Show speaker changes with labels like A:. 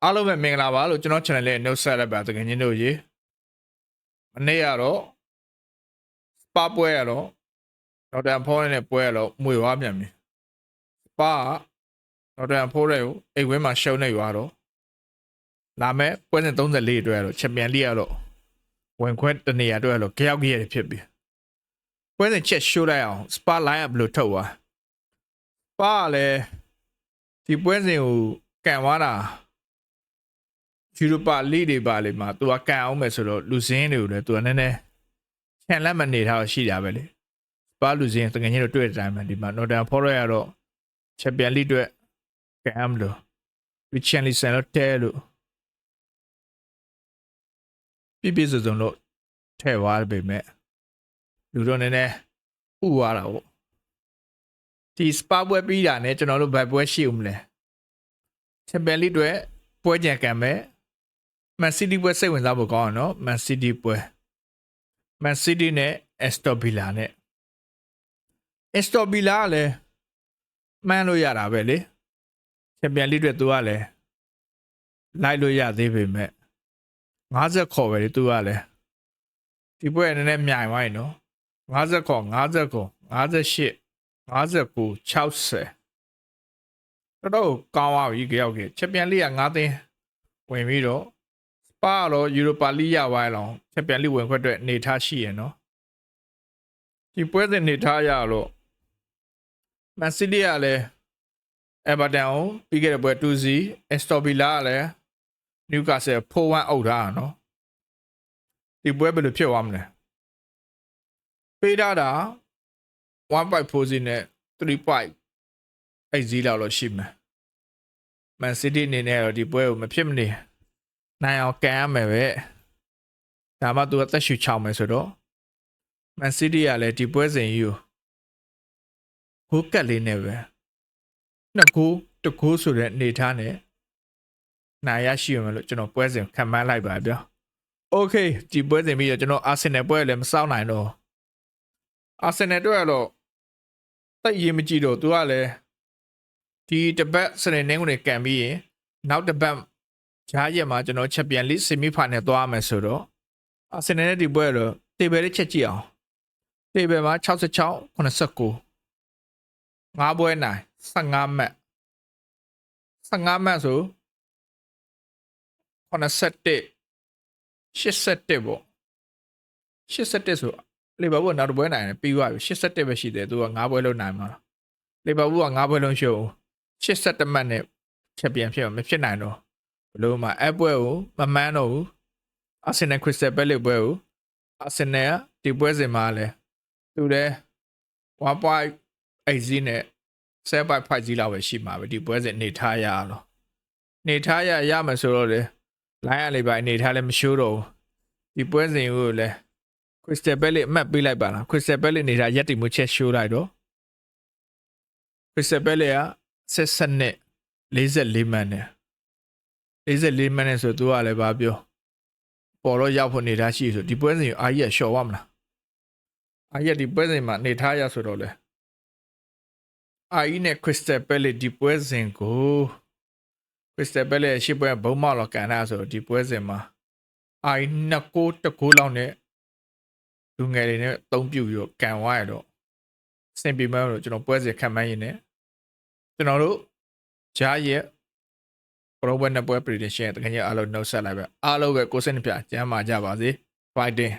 A: အားလုံးပဲမင်္ဂလာပါလို့ကျွန်တော် channel လေးနှုတ်ဆက်လိုက်ပါတကယ်ချင်းတို့ရေမနေ့ကတော့စပါပွဲရတော့ဒေါက်တာဖောနဲ့ပွဲရတော့မွေဝါပြန်ပြီစပါဒေါက်တာဖောတွေကိုအိမ်ဝင်းမှာရှုံးနေရွာတော့လာမဲ့ပွဲစဉ်34အတွက်တော့ချန်ပီယံလိရတော့ဝင်ခွဲတနေရာအတွက်တော့ကြောက်ကြီးရဖြစ်ပြီပွဲစဉ်ချက်ရှိုးလိုက်အောင်စပါလိုင်းအပ်လို့ထုတ်သွားစပါလည်းဒီပွဲစဉ်ကိုကန်သွားတာယူရိုပါလိတွေပါလေမှာသူကကန်အောင်မယ်ဆိုတော့လူစင်းတွေကိုလည်းသူကနည်းနည်းခြံလက်မနေထားရှိတာပဲလေစပါလူစင်းတကယ်ကြီးတော့တွေ့တဲ့အတိုင်းပဲဒီမှာနော်တန်ဖော်ရရတော့ချန်ပီယံလိအတွက်ကန်အောင်လို့ဒီချန်လီဆန်တော့တဲလို့ပြစုံလို့ထဲ့သွားပေမဲ့လူတော့နည်းနည်းဥသွားတာပေါ့ဒီစပါပွဲပြီးတာနဲ့ကျွန်တော်တို့ဘိုက်ပွဲရှိဦးမလဲချန်ပီယံလိအတွက်ပွဲကြံကန်မဲ့Man City ပွဲစိတ်ဝင်စားဖို့ကောင်းအောင်နော် Man City ပွဲ Man City နဲ့ Aston Villa နဲ့ Aston Villa ကလည်းမှန်းလို့ရတာပဲလေချန်ပီယံလိအတွက်သူကလည်းလိုက်လို့ရသေးပေမဲ့50ခေါ်ပဲလေသူကလည်းဒီပွဲနည်းနည်းမြိုင်သွားရင်နော်50ခေါ်59 58 59 60တော့ကောင်းသွားပြီကြောက်ကြီးချန်ပီယံလိက9သိန်းဝင်ပြီးတော့ပါတော့ယူရိုပါလိရဝိုင်းလောင်ချန်ပီယံလိဝင်ခွက်အတွက်နေထားရှိရနော်ဒီပွဲစဉ်နေထားရတော့မန်စီးတီးကလည်းအေဗာတန်ကိုပြီးခဲ့တဲ့ပွဲ 2-0 အက်စတော်ဗီလာကလည်းနျူကာဆယ် 4-1 အုပ်ထားတာနော်ဒီပွဲဘယ်လိုဖြစ်သွားမလဲပေးထားတာ1.4 နဲ့3.8 လောက်လို့ရှိမယ်မန်စီးတီးအနေနဲ့တော့ဒီပွဲကိုမဖြစ်မနေနိုင်အောင်ကန်ရမယ်ပဲဒါမှသူကသက်ရှူချောင်းမယ်ဆိုတော့မန်စီးတီးကလည်းဒီပွဲစဉ်ကြီးကိုဟိုကက်လေးနဲ့ပဲနှစ်ကိုတကိုးဆိုတဲ့အနေထားနဲ့နိုင်ရရှိရမယ်လို့ကျွန်တော်ပွဲစဉ်ခံမှန်းလိုက်ပါဗျာโอเคဒီပွဲစဉ်ပြီးတော့ကျွန်တော်အာဆင်နယ်ပွဲလည်းမစောင့်နိုင်တော့အာဆင်နယ်တို့ကတော့တိုက်ရင်မကြည့်တော့သူကလည်းဒီတပတ်စနေနေ့ကိုကန်ပြီးရင်နောက်တပတ်ဂျားရက်မှာကျွန်တော်ချက်ပြန်လိဆီမီဖိုင်နယ်သွားမယ်ဆိုတော့အာဆင်နယ်နဲ့ဒီပွဲတော့တေဘယ်လေးချက်ကြည့်အောင်တေဘယ်မှာ66 89 5ပွဲနိုင်15မှတ်15မှတ်ဆို81 81ပေါ့81ဆိုလီဗာပူးနောက်တစ်ပွဲနိုင်တယ်ပြီးသွားပြီ81ပဲရှိတယ်သူက5ပွဲလုံးနိုင်မှာလီဗာပူးက5ပွဲလုံးရှုံး81မှတ်နဲ့ချက်ပြန်ဖြစ်မှာမဖြစ်နိုင်တော့ဘလို့မှအပွဲကိုမမှန်းတော့ဘူးအာဆင်နယ်ခရစ္စတယ်ပဲလေပွဲကိုအာဆင်နယ်ကဒီပွဲစဉ်မှာလဲသူလည်း 1.8 နဲ့ 7.5 လောက်ပဲရှိမှာပဲဒီပွဲစဉ်နေထားရတော့နေထားရမယ်ဆိုတော့လေလိုင်းရလေးပါနေထားလဲမရှိုးတော့ဒီပွဲစဉ်ကိုလဲခရစ္စတယ်ပဲလေအမှတ်ပေးလိုက်ပါလားခရစ္စတယ်ပဲလေနေထားရက်တိမှုချက်ရှိုးလိုက်တော့ခရစ္စတယ်ပဲလေကဆက်နဲ့44မှတ်နဲ့44မှတ်နဲ့ဆိုသူကလည်းဘာပြောပေါ်တော့ရောက်ဖို့နေထားရှိဆိုဒီပွဲစဉ်အာကြီးကရှော့သွားမလားအာကြီးဒီပွဲစဉ်မှာနေထားရဆိုတော့လေအာကြီးနဲ့ခရစ္စတယ်ပဲလေဒီပွဲစဉ်ကိုခရစ္စတယ်ပဲလေရှစ်ပွဲဘုံမောက်လောက်ကန်တာဆိုဒီပွဲစဉ်မှာအာကြီး2ကို1ကိုလောက်နဲ့လူငယ်တွေနဲ့သုံးပြပြီးတော့ကန်သွားရတော့စင်ပီမဲလို့ကျွန်တော်ပွဲစဉ်ခံမှန်းရင်းနဲ့ကျွန်တော်တို့ဂျားရဲ့ပရိုဘယ်နှစ်ပွဲ prediction တကယ်ကြီးအားလုံးနှုတ်ဆက်လိုက်ပဲအားလုံးပဲကိုယ်စိတ်နှပြကျမ်းမာကြပါစေ fighting